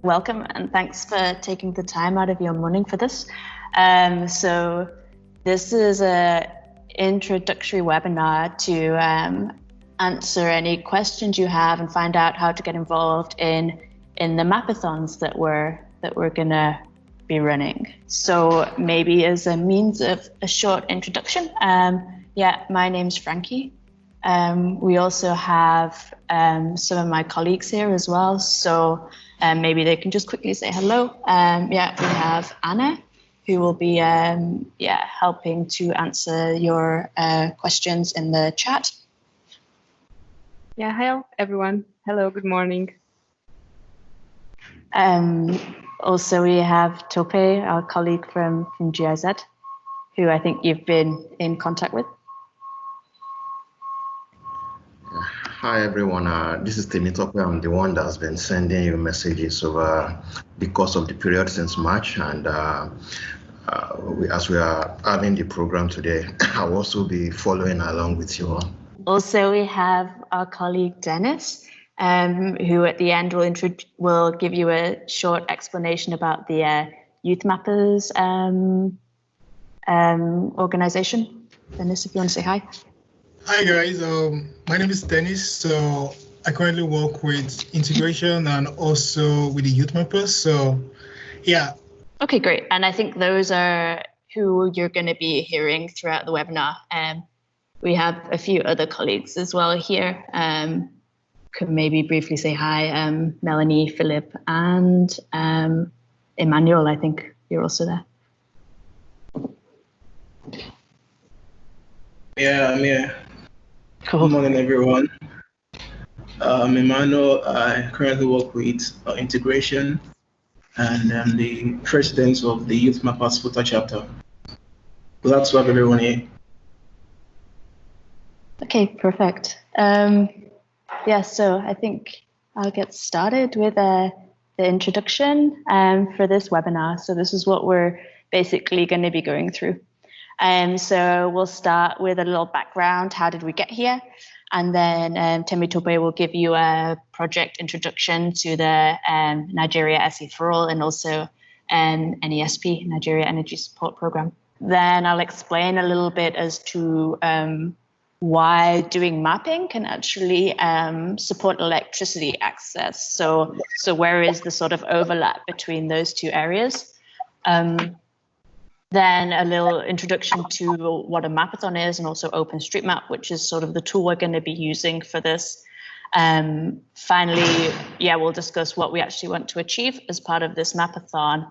Welcome, and thanks for taking the time out of your morning for this. So this is an introductory webinar to answer any questions you have and find out how to get involved in the Mapathons that we're gonna be running. So maybe as a means of a short introduction, my name's Frankie. We also have some of my colleagues here as well, so maybe they can just quickly say hello. We have Anna, who will be helping to answer your questions in the chat. Yeah, hello everyone. Hello, good morning. Also, we have Tope, our colleague from GIZ, who I think you've been in contact with. Hi everyone, this is Tope. I'm the one that's been sending you messages over the course of the period since March, and as we are having the program today, I'll also be following along with you all. Also, we have our colleague Dennis, who at the end will give you a short explanation about the Youth Mappers organization. Dennis, if you want to say hi. Hi guys, my name is Dennis. So I currently work with integration and also with the Youth Mappers. So yeah. Okay, great. And I think those are who you're going to be hearing throughout the webinar. We have a few other colleagues as well here. Could maybe briefly say hi, Melanie, Philip, and Emmanuel. I think you're also there. Yeah, I'm here. Cool. Good morning, everyone. I'm Emmanuel. I currently work with integration, and I'm the president of the Youth Mappers Footer chapter. Glad to have everyone here. Okay, perfect. So I think I'll get started with the introduction for this webinar. So this is what we're basically going to be going through. So we'll start with a little background. How did we get here? And then Temitope will give you a project introduction to the Nigeria SE4ALL and also NESP, Nigeria Energy Support Program. Then I'll explain a little bit as to why doing mapping can actually support electricity access. So where is the sort of overlap between those two areas? Then a little introduction to what a Mapathon is and also OpenStreetMap, which is sort of the tool we're going to be using for this. Finally, we'll discuss what we actually want to achieve as part of this Mapathon.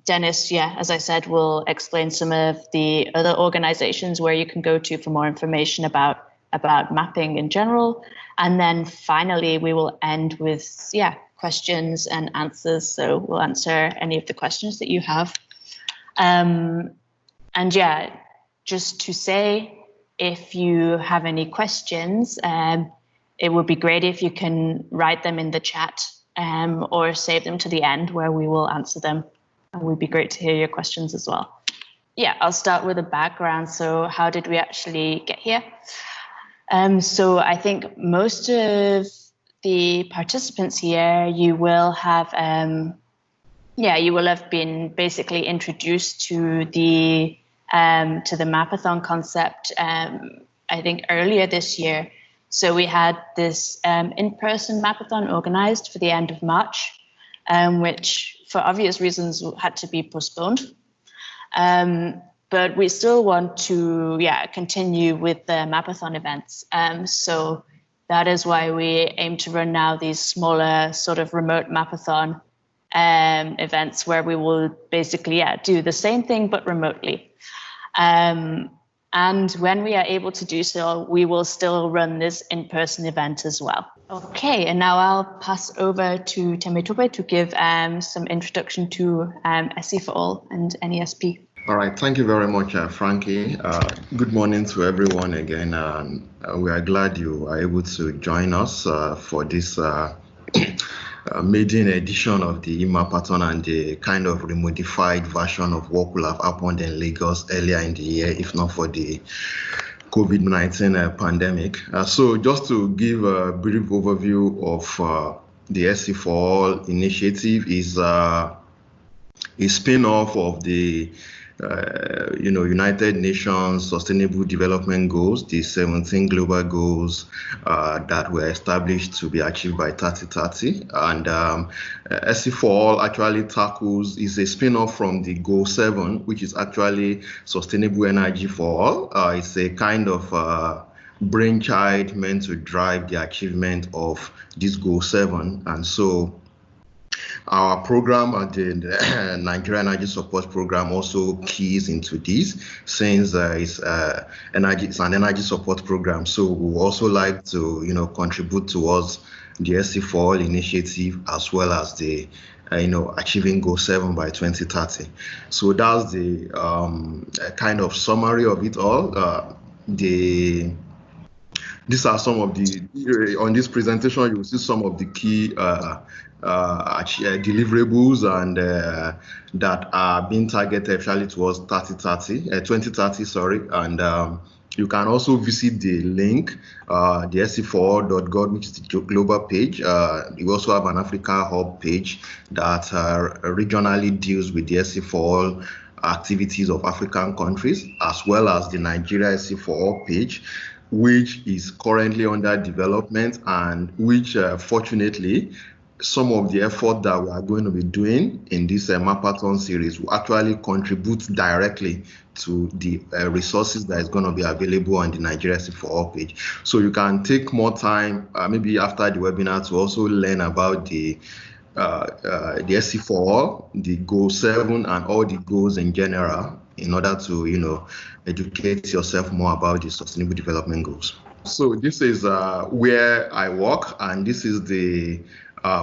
Dennis, as I said, will explain some of the other organizations where you can go to for more information about mapping in general. And then finally, we will end with questions and answers. So we'll answer any of the questions that you have. Just to say, if you have any questions, it would be great if you can write them in the chat or save them to the end where we will answer them. It would be great to hear your questions as well. I'll start with a background. So how did we actually get here? So I think most of the participants here, you will have been basically introduced to the Mapathon concept, I think earlier this year. So we had this in-person Mapathon organized for the end of March, which for obvious reasons had to be postponed. But we still want to continue with the Mapathon events. So that is why we aim to run now these smaller sort of remote Mapathon events where we will basically do the same thing but remotely. And when we are able to do so, we will still run this in-person event as well. Okay, and now I'll pass over to Temitope to give some introduction to SE4ALL and NESP. All right, thank you very much, Frankie. Good morning to everyone again. We are glad you are able to join us for this maiden edition of the Mapathon and the kind of remodified version of what will have happened in Lagos earlier in the year, if not for the COVID-19 pandemic. So just to give a brief overview of the SE4ALL initiative is a spin-off of the United Nations Sustainable Development Goals, the 17 global goals that were established to be achieved by 2030. And SE4ALL actually is a spin-off from the Goal 7, which is actually Sustainable Energy for All. It's a kind of brainchild meant to drive the achievement of this Goal 7. And so our program at the Nigeria Energy Support Program also keys into this, since it's an energy support program. So we also like to, contribute towards the SE4ALL initiative, as well as the, achieving Goal 7 by 2030. So that's the kind of summary of it all. These are some of the, on this presentation, you will see some of the key deliverables and that are being targeted actually towards 2030, sorry. And you can also visit the link, the se4all.gov, which is the global page. You also have an Africa Hub page that regionally deals with the SE4ALL activities of African countries, as well as the Nigeria SE4ALL page, which is currently under development, and which fortunately some of the effort that we are going to be doing in this Mapathon series will actually contribute directly to the resources that is going to be available on the Nigeria SE4ALL page. So you can take more time, maybe after the webinar, to also learn about the SE4ALL, the Goal 7, and all the goals in general, in order to, educate yourself more about the Sustainable Development Goals. So this is where I work, and this is the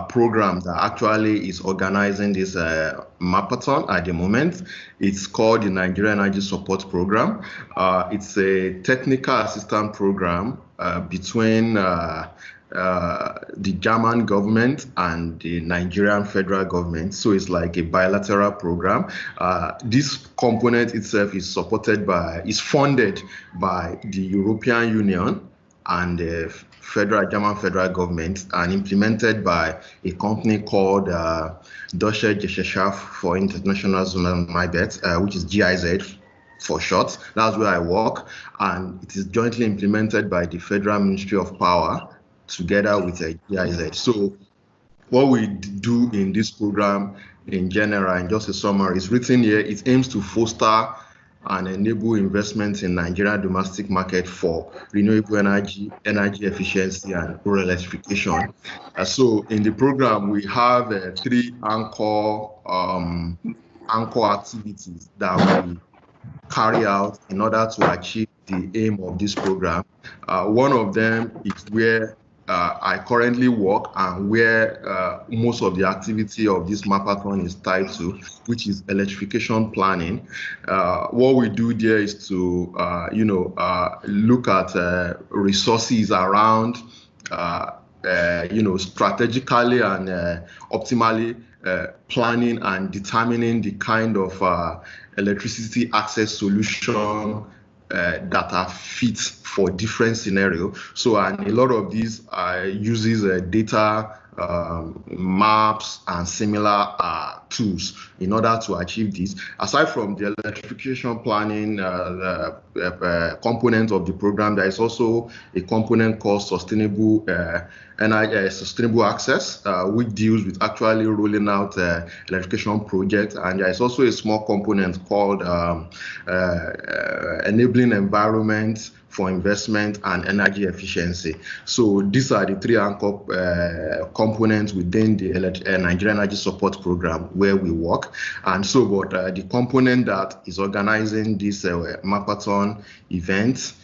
program that actually is organizing this Mapathon at the moment. It's called the Nigeria Energy Support Program. It's a technical assistance program between the German government and the Nigerian federal government. So it's like a bilateral program. This component itself is funded by the European Union and the German federal government, and implemented by a company called Deutsche Gesellschaft für International Zusammenarbeit, which is GIZ for short. That's where I work, and it is jointly implemented by the Federal Ministry of Power together with GIZ. So what we do in this program in general, and just a summary, is written here. It aims to foster and enable investment in Nigerian domestic market for renewable energy, energy efficiency, and rural electrification. So in the program, we have 3 anchor activities that we carry out in order to achieve the aim of this program. One of them is where I currently work, and where most of the activity of this Mapathon is tied to, which is electrification planning. What we do there is to, look at resources around, strategically and optimally planning and determining the kind of electricity access solution that are fit for different scenarios. So, and a lot of these uses data, maps, and similar tools in order to achieve this. Aside from the electrification planning component of the program, there is also a component called sustainable sustainable access, which deals with actually rolling out electrification projects. And there is also a small component called enabling environment for investment and energy efficiency. So these are the 3 anchor components within the Nigeria Energy Support Program where we work. And so, but the component that is organizing this Mapathon event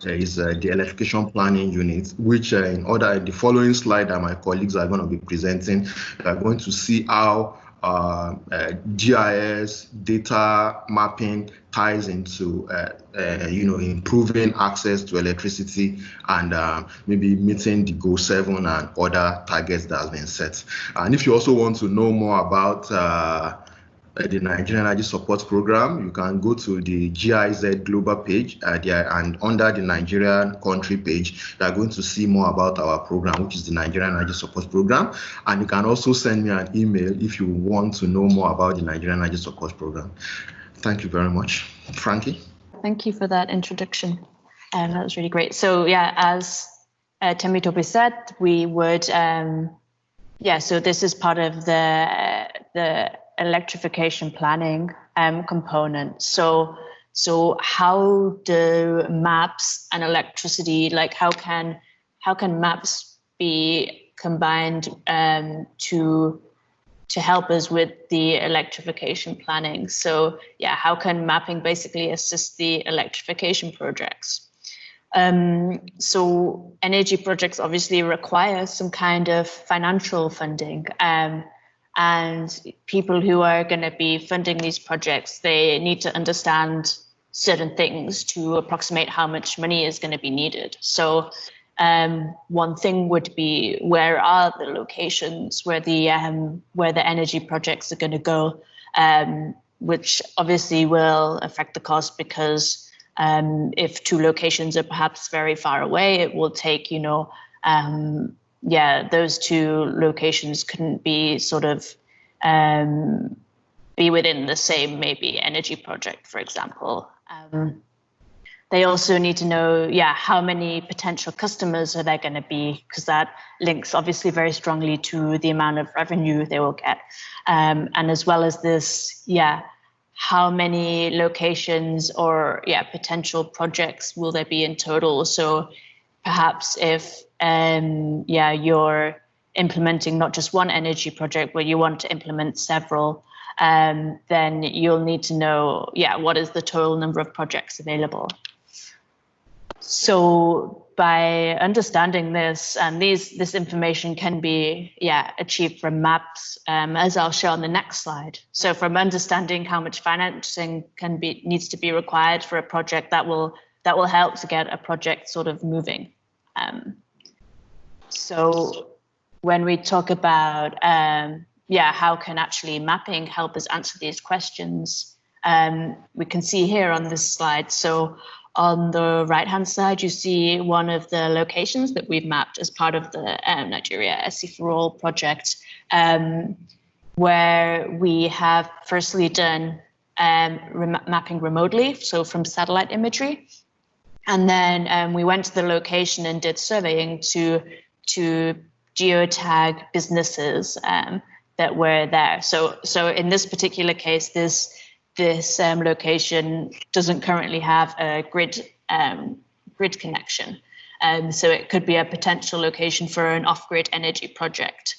is the electrification planning unit, which in the following slide that my colleagues are going to be presenting, we are going to see how GIS data mapping ties into improving access to electricity and maybe meeting the Goal 7 and other targets that have been set. And if you also want to know more about the Nigerian Energy Support Program, you can go to the GIZ Global page there, and under the Nigerian country page, you are going to see more about our program, which is the Nigerian Energy Support Program. And you can also send me an email if you want to know more about the Nigerian Energy Support Program. Thank you very much. Frankie? Thank you for that introduction. That was really great. So yeah, as Temitope said, we would, so this is part of the electrification planning component. So how do maps and electricity, like how can maps be combined to help us with the electrification planning? So yeah, how can mapping basically assist the electrification projects? So energy projects obviously require some kind of financial funding, and people who are going to be funding these projects, they need to understand certain things to approximate how much money is going to be needed. So one thing would be, where are the locations where the energy projects are going to go, which obviously will affect the cost, because if two locations are perhaps very far away, it will take, those two locations couldn't be sort of be within the same maybe energy project, for example. They also need to know, how many potential customers are there going to be, because that links obviously very strongly to the amount of revenue they will get. And as well as this, how many locations or potential projects will there be in total? So perhaps if you're implementing not just one energy project, but you want to implement several, then you'll need to know what is the total number of projects available. So by understanding this, and this information can be achieved from maps, as I'll show on the next slide. So from understanding how much financing needs to be required for a project, that will help to get a project sort of moving. So when we talk about how can actually mapping help us answer these questions, we can see here on this slide. So on the right-hand side, you see one of the locations that we've mapped as part of the Nigeria SE4ALL project, where we have firstly done mapping remotely, so from satellite imagery. And then we went to the location and did surveying to geotag businesses that were there. So in this particular case, this location doesn't currently have a grid connection. So it could be a potential location for an off-grid energy project,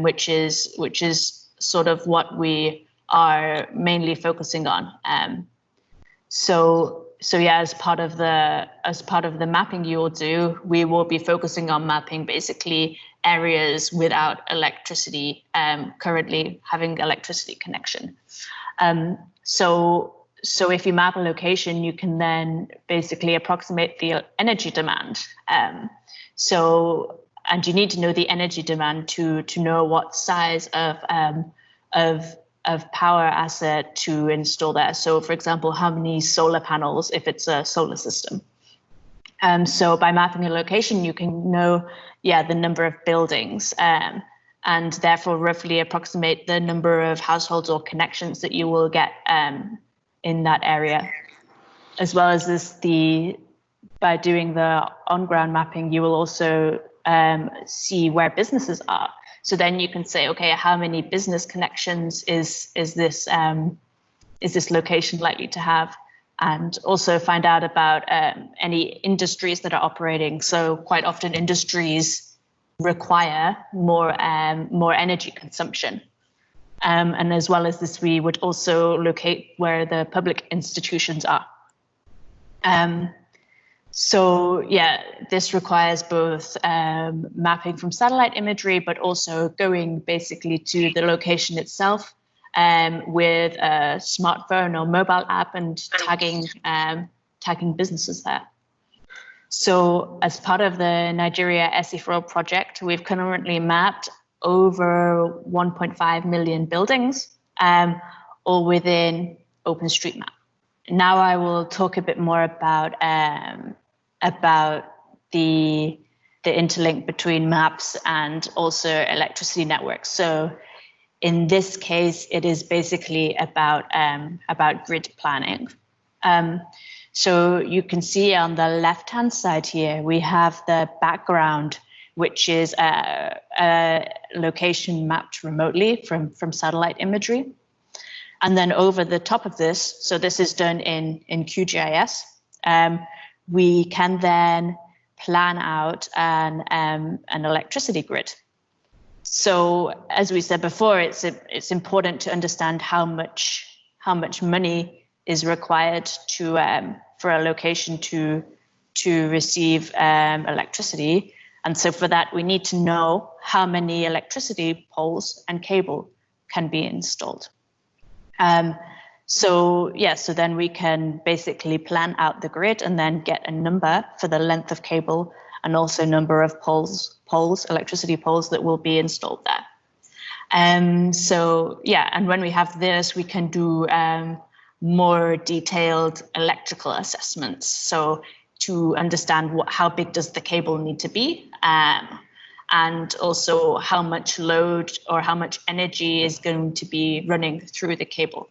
which is sort of what we are mainly focusing on. So as part of the mapping you will do, we will be focusing on mapping basically areas without electricity, currently having electricity connection. So if you map a location, you can then basically approximate the energy demand. And you need to know the energy demand to know what size of power asset to install there. So for example, how many solar panels if it's a solar system. So by mapping a location, you can know the number of buildings, and therefore roughly approximate the number of households or connections that you will get in that area. As well as by doing the on-ground mapping, you will also see where businesses are. So then you can say, okay, how many business connections is this location likely to have? And also find out about any industries that are operating. So quite often industries require more energy consumption. And as well as this, we would also locate where the public institutions are. This requires both mapping from satellite imagery, but also going basically to the location itself with a smartphone or mobile app and tagging businesses there. So as part of the Nigeria SE4ALL project, we've currently mapped over 1.5 million buildings, all within OpenStreetMap. Now I will talk a bit more about the interlink between maps and also electricity networks. So in this case, it is basically about grid planning. So you can see on the left-hand side here, we have the background, which is a location mapped remotely from satellite imagery. And then over the top of this, so this is done in QGIS, we can then plan out an electricity grid. So as we said before, it's important to understand how much money is required for a location to receive electricity. And so for that, we need to know how many electricity poles and cable can be installed. So then we can basically plan out the grid and then get a number for the length of cable and also number of electricity poles that will be installed there. And when we have this, we can do more detailed electrical assessments. So to understand how big does the cable need to be, and also how much load or how much energy is going to be running through the cable.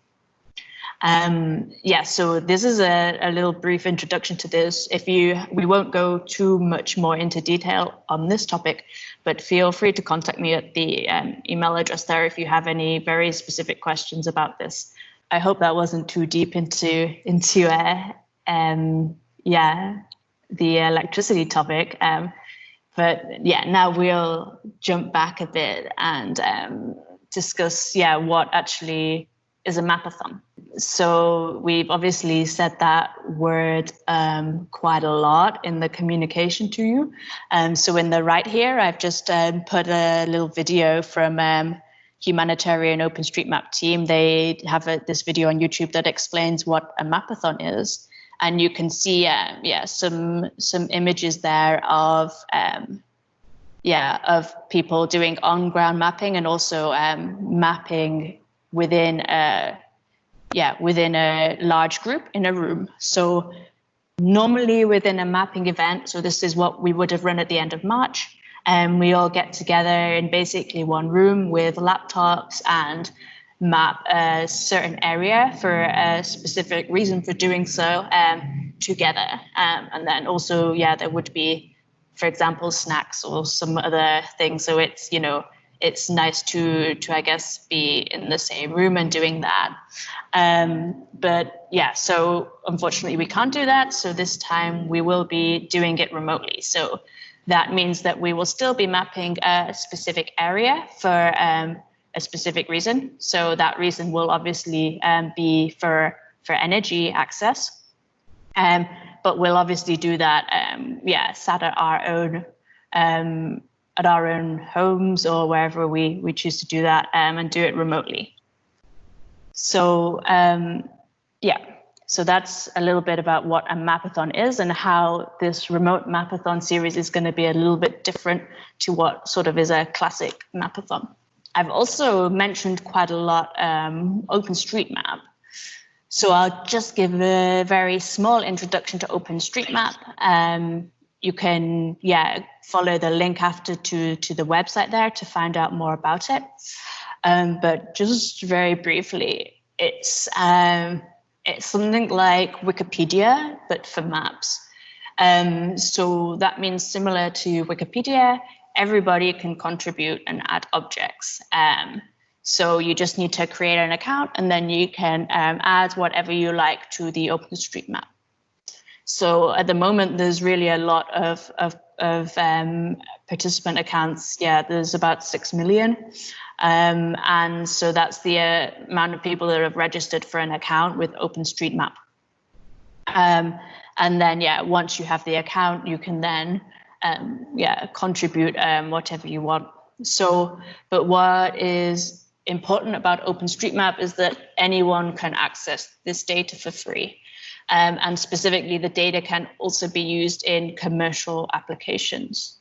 So this is a little brief introduction to this. We won't go too much more into detail on this topic, but feel free to contact me at the email address there if you have any very specific questions about this. I hope that wasn't too deep into the electricity topic. But now we'll jump back a bit and discuss what actually is a Mapathon. So we've obviously said that word quite a lot in the communication to you. So in the right here, I've just put a little video from Humanitarian OpenStreetMap team. They have this video on YouTube that explains what a Mapathon is. And you can see some images there of people doing on-ground mapping and also mapping within a large group in a room. So normally within a mapping event, so this is what we would have run at the end of March, and we all get together in basically one room with laptops and map a certain area for a specific reason for doing so together. And then also, there would be, for example, snacks or some other things. So it's nice to I guess, be in the same room and doing that. So unfortunately we can't do that. So this time we will be doing it remotely. So that means that we will still be mapping a specific area for a specific reason. So that reason will obviously be for energy access. But we'll obviously do that, sat at our own homes or wherever we choose to do that, and do it remotely. So so that's a little bit about what a Mapathon is and how this remote Mapathon series is going to be a little bit different to what sort of is a classic Mapathon. I've also mentioned quite a lot OpenStreetMap. So I'll just give a very small introduction to OpenStreetMap. You can follow the link after to the website there to find out more about it. But just very briefly, it's something like Wikipedia, but for maps. So that means similar to Wikipedia, everybody can contribute and add objects. So you just need to create an account and then you can add whatever you like to the OpenStreetMap. So at the moment, there's really a lot of participant accounts. There's about 6 million. And so that's the amount of people that have registered for an account with OpenStreetMap. And then, once you have the account, you can then, contribute whatever you want. So, but what is important about OpenStreetMap is that anyone can access this data for free. And specifically, the data can also be used in commercial applications.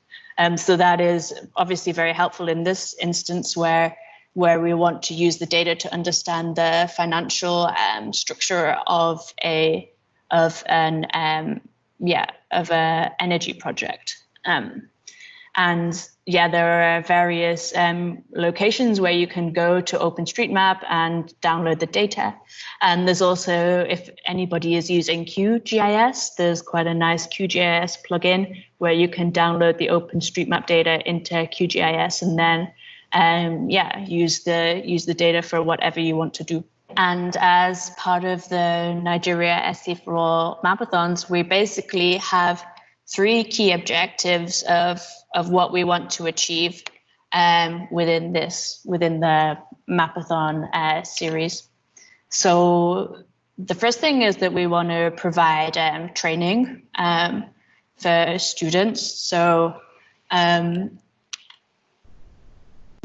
So that is obviously very helpful in this instance where where we want to use the data to understand the financial structure of an energy project. And yeah, there are various locations where you can go to OpenStreetMap and download the data. And there's also, if anybody is using QGIS, there's quite a nice QGIS plugin where you can download the OpenStreetMap data into QGIS and then use the data for whatever you want to do. And as part of the Nigeria SE4ALL Mapathons, we basically have 3 key objectives of what we want to achieve within the Mapathon series. So the first thing is that we want to provide training for students. So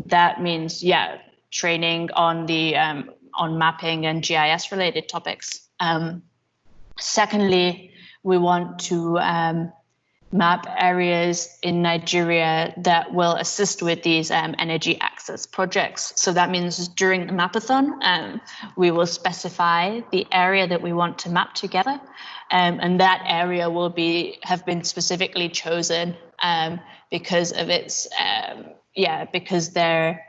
that means training on the on mapping and GIS related topics. Secondly, we want to map areas in Nigeria that will assist with these energy access projects. So that means during the Mapathon, we will specify the area that we want to map together, and that area will have been specifically chosen because of its because there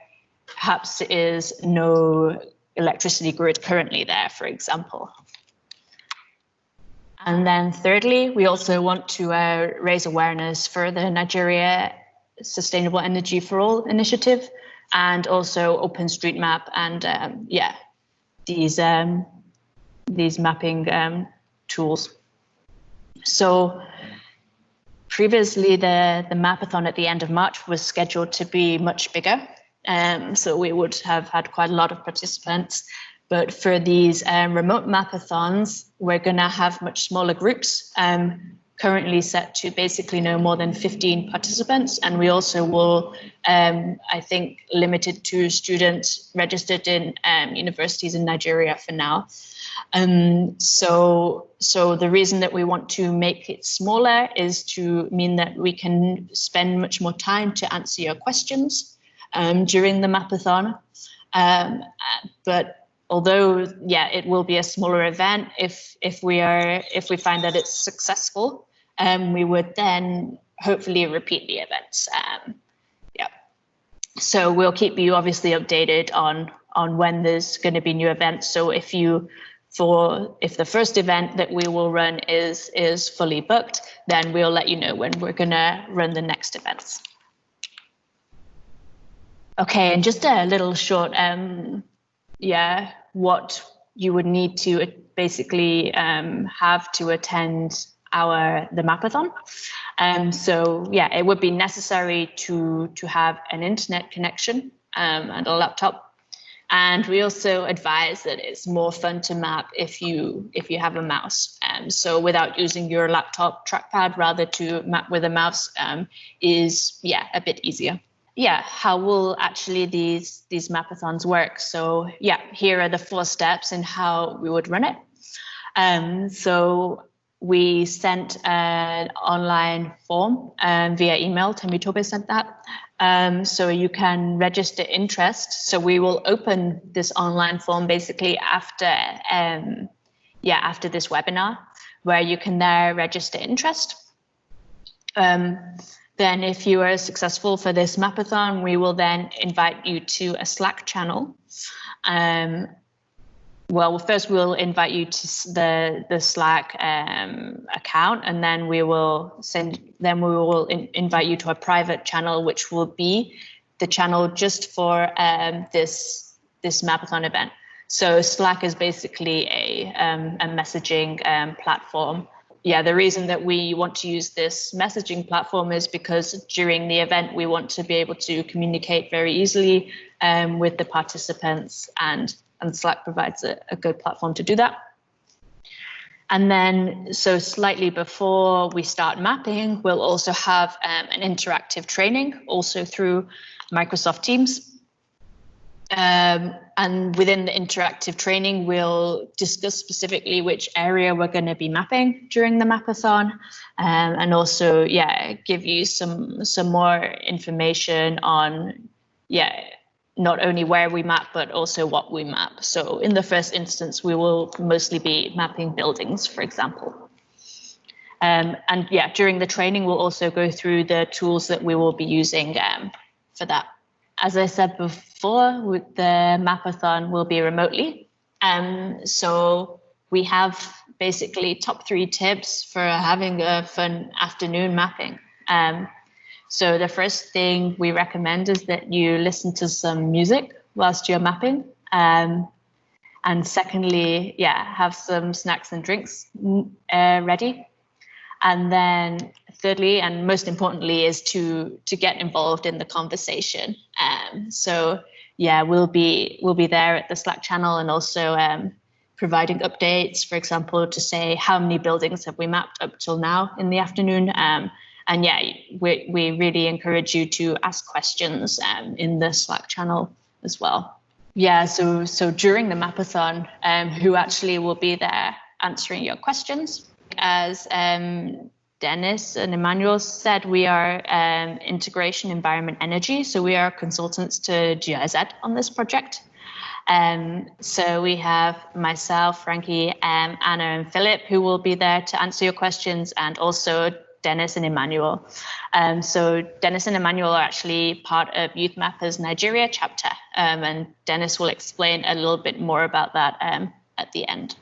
perhaps is no electricity grid currently there, for example. And then thirdly, we also want to raise awareness for the Nigeria Sustainable Energy for All initiative and also OpenStreetMap and these mapping tools. So previously the Mapathon at the end of March was scheduled to be much bigger. So we would have had quite a lot of participants. But for these remote Mapathons, we're going to have much smaller groups, currently set to basically no more than 15 participants. And we also will, I think, limit it to students registered in universities in Nigeria for now. So the reason that we want to make it smaller is to mean that we can spend much more time to answer your questions during the Mapathon. But although, it will be a smaller event, if we find that it's successful, we would then hopefully repeat the events. So we'll keep you obviously updated on when there's going to be new events. So if the first event that we will run is fully booked, then we'll let you know when we're going to run the next events. Okay, and just a little short, what you would need to basically have to attend the Mapathon. So it would be necessary to have an internet connection and a laptop. And we also advise that it's more fun to map if you have a mouse. So without using your laptop trackpad, rather to map with a mouse is a bit easier. How will actually these Mapathons work? So here are the 4 steps in how we would run it. So we sent an online form via email. Temitope sent that. So you can register interest. So we will open this online form basically after this webinar, where you can there register interest. Then if you are successful for this Mapathon, we will then invite you to a Slack channel. Well, first we'll invite you to the Slack account, and then we will invite you to a private channel, which will be the channel just for this Mapathon event. So Slack is basically a messaging platform. The reason that we want to use this messaging platform is because during the event, we want to be able to communicate very easily with the participants, and Slack provides a good platform to do that. And then, so slightly before we start mapping, we'll also have an interactive training, also through Microsoft Teams. And within the interactive training, we'll discuss specifically which area we're going to be mapping during the Mapathon, and also, give you some more information on, not only where we map, but also what we map. So in the first instance, we will mostly be mapping buildings, for example. And yeah, during the training, we'll also go through the tools that we will be using for that. As I said before, the Mapathon will be remotely. So we have basically top 3 tips for having a fun afternoon mapping. So the first thing we recommend is that you listen to some music whilst you're mapping. And secondly, yeah, have some snacks and drinks ready. And then thirdly, and most importantly, is to get involved in the conversation. So yeah, we'll be there at the Slack channel and also providing updates, for example, to say how many buildings have we mapped up till now in the afternoon. And yeah, we really encourage you to ask questions in the Slack channel as well. Yeah, so during the Mapathon, who actually will be there answering your questions? As Dennis and Emmanuel said, we are Integration Environment Energy, so we are consultants to GIZ on this project. So we have myself, Frankie, Anna and Philip, who will be there to answer your questions, and also Dennis and Emmanuel. So Dennis and Emmanuel are actually part of Youth Mappers Nigeria chapter, and Dennis will explain a little bit more about that at the end.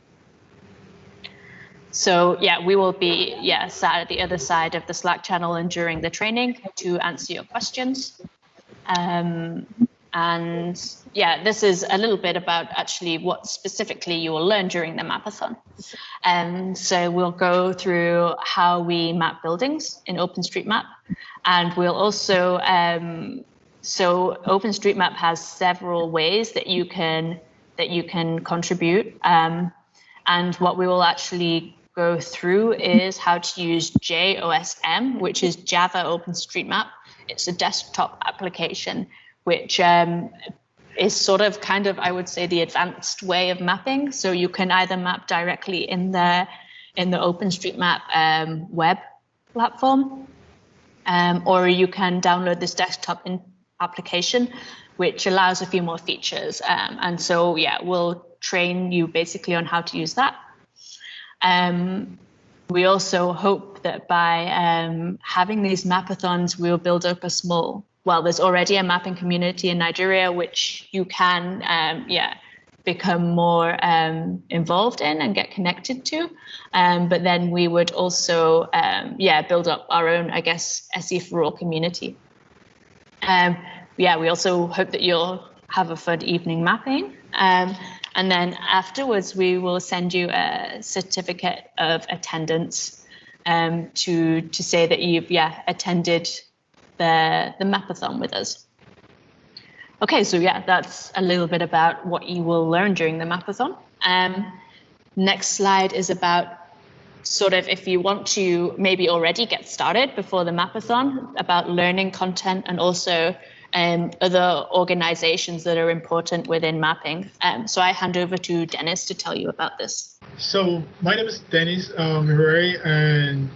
So yeah, we will be sat at the other side of the Slack channel and during the training to answer your questions. And yeah, this is a little bit about actually what specifically you will learn during the Mapathon. So we'll go through how we map buildings in OpenStreetMap, and we'll also, so OpenStreetMap has several ways that you can contribute. And what we will actually go through is how to use JOSM, which is Java OpenStreetMap. It's a desktop application, which is sort of kind of, I would say, the advanced way of mapping. So you can either map directly in the OpenStreetMap web platform, or you can download this desktop application, which allows a few more features. And so, yeah, we'll train you basically on how to use that. We also hope that by having these Mapathons, we'll build up a small, well, there's already a mapping community in Nigeria, which you can, become more involved in and get connected to. But then we would also, build up our own, I guess, SE4ALL community. We also hope that you'll have a fun evening mapping. And then afterwards, we will send you a certificate of attendance to say that you've attended the Mapathon with us. Okay, so yeah, that's a little bit about what you will learn during the Mapathon. Next slide is about sort of if you want to maybe already get started before the Mapathon, about learning content and also other organizations that are important within mapping. So I hand over to Dennis to tell you about this. So my name is Dennis Mirare, and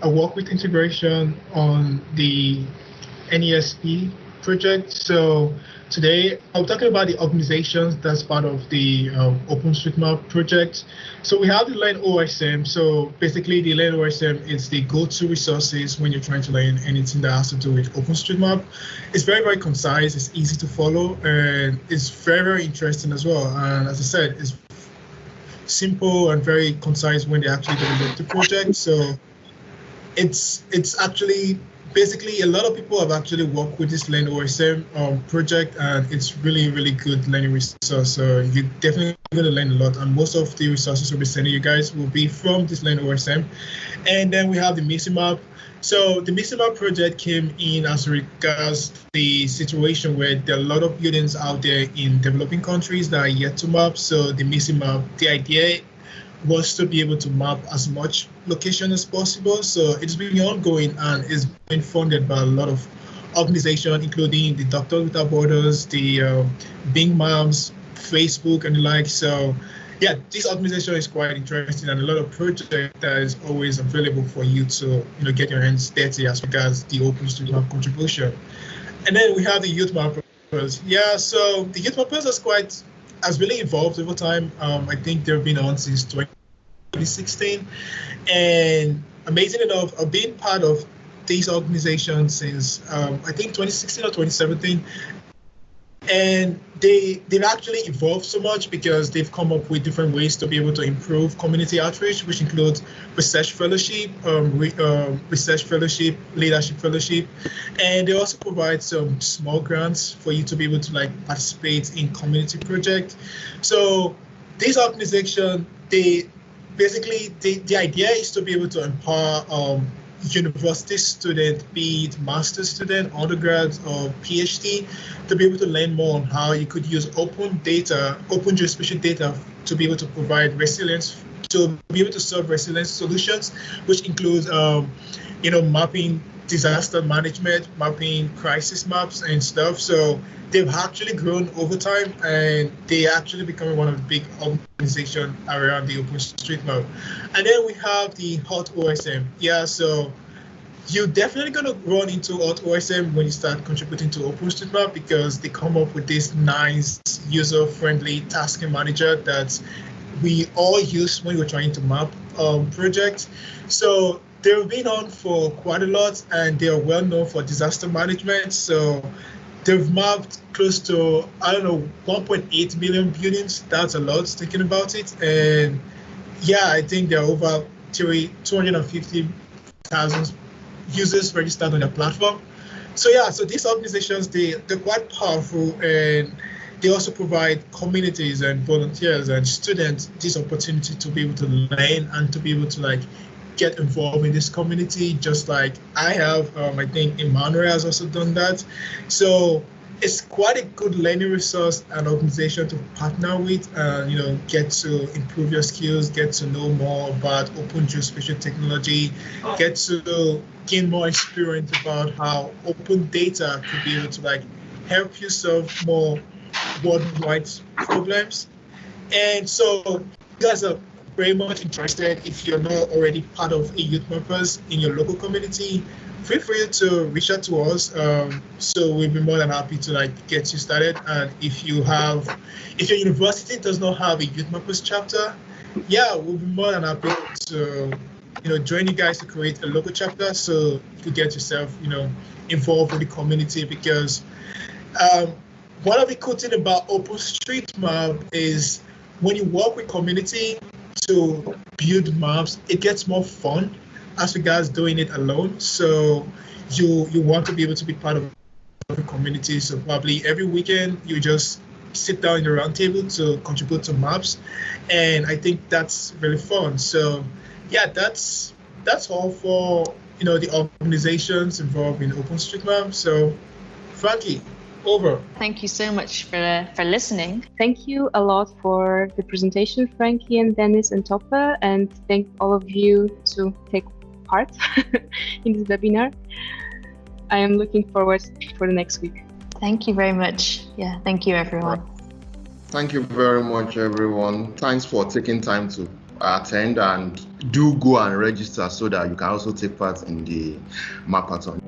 I work with integration on the NESE project. So today I'm talking about the organizations that's part of the OpenStreetMap project. So we have the Learn OSM. So basically the Learn OSM is the go-to resources when you're trying to learn anything that has to do with OpenStreetMap. It's very, very concise, it's easy to follow, and it's very, very interesting as well. And as I said, it's simple and very concise when they actually develop the project. So it's actually basically a lot of people have actually worked with this Learn OSM project, and it's really, really good learning resource. So you're definitely going to learn a lot, and most of the resources we'll be sending you guys will be from this Learn OSM. And then we have the MISIMAP. So the MISIMAP project came in as regards the situation where there are a lot of buildings out there in developing countries that are yet to map. So the MISIMAP, the idea was to be able to map as much location as possible. So it's been ongoing and it's been funded by a lot of organizations, including the Doctors Without Borders, the Bing Moms, Facebook, and the like. So yeah, this organization is quite interesting, and a lot of projects that is always available for you to get your hands dirty as regards the OpenStreetMap contribution. And then we have the Youth Map. Yeah, so the youth mappers has really evolved over time. I think they've been on since 2016, and amazing enough, I've been part of these organizations since I think 2016 or 2017. And they've actually evolved so much because they've come up with different ways to be able to improve community outreach, which includes research fellowship, leadership fellowship, and they also provide some small grants for you to be able to like participate in community projects. So these organizations, the idea is to be able to empower university student, be it master's student, undergrad, or PhD, to be able to learn more on how you could use open geospatial data to be able to provide resilience, to be able to solve resilience solutions, which includes, mapping disaster management, mapping crisis maps and stuff. So they've actually grown over time, and they actually becoming one of the big organizations around the OpenStreetMap. And then we have the Hot OSM. Yeah, so you're definitely going to run into Hot OSM when you start contributing to OpenStreetMap, because they come up with this nice user-friendly tasking manager that we all use when we're trying to map projects. So they've been on for quite a lot, and they are well known for disaster management. So they've mapped close to, 1.8 million buildings. That's a lot thinking about it. And yeah, I think there are over 250,000 users registered on their platform. So yeah, so these organizations, they're quite powerful, and they also provide communities and volunteers and students this opportunity to be able to learn and to be able to like get involved in this community, just like I have. I think Emmanuel has also done that. So it's quite a good learning resource and organization to partner with, and get to improve your skills, get to know more about open geospatial technology, get to gain more experience about how open data could be able to like help you solve more worldwide problems. And so you guys are very much interested. If you're not already part of a youth mappers in your local community, feel free to reach out to us. So we'll be more than happy to like get you started. And if your university does not have a youth mappers chapter, yeah, we'll be more than happy to join you guys to create a local chapter, so you could get yourself involved with the community. Because one of the cool things about OpenStreetMap is when you work with community to build maps, it gets more fun as regards doing it alone. So you want to be able to be part of the community. So probably every weekend you just sit down in the round table to contribute to maps, and I think that's really fun. So yeah, that's all for the organizations involved in OpenStreetMap. So Frankie, over. Thank you so much for listening. Thank you a lot for the presentation, Frankie and Dennis and Topa, and thank all of you to take part in this webinar. I am looking forward for the next week. Thank you very much. Yeah, thank you, everyone. Thank you very much, everyone. Thanks for taking time to attend, and do go and register so that you can also take part in the Mapathon.